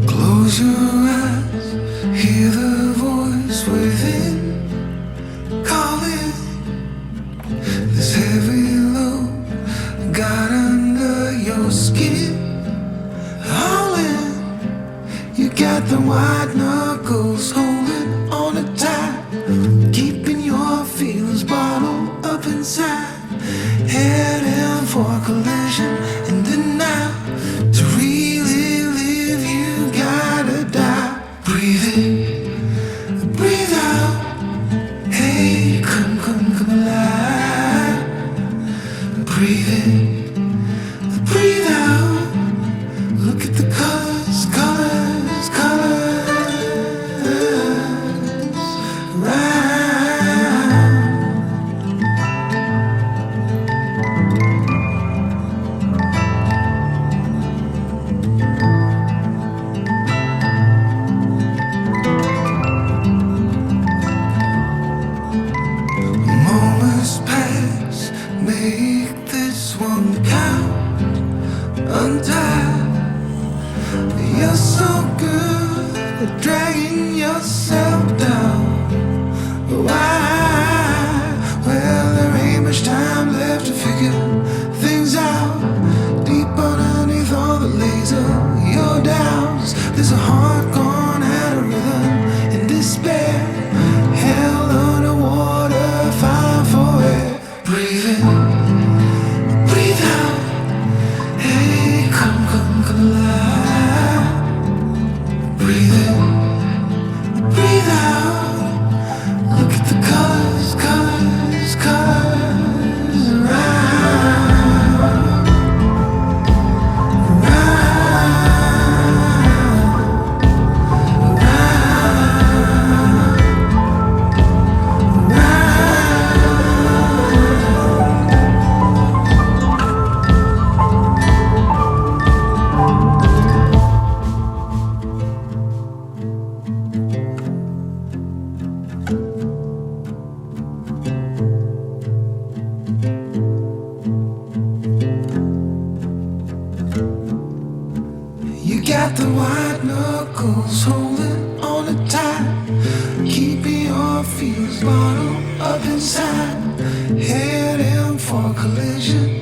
Close your eyes, hear the voice within calling. This heavy load got under your skin. Hauling, you got the white knuckles holding on it tight, keeping your feelings bottled up inside. Heading for a collision in the night. To really live, you gotta die. Breathe in, breathe out. Hey, come alive. Breathe in, breathe out. Look at the colors, colors, colors. Right. Moments pass, make this one count. Untie. You're so good at dragging yourself down. Why? Well, there ain't much time left to figure things out. Deep underneath all the laser, your doubts. There's a heart gone out of rhythm in despair. Held underwater, fine for air. Breathe in, breathe out. Hey, come alive. Breathe in, breathe out. Look at the colors, colors, colors. Around, you got the white knuckles holding on it tight, keeping your feels bottled up inside. Heading for collision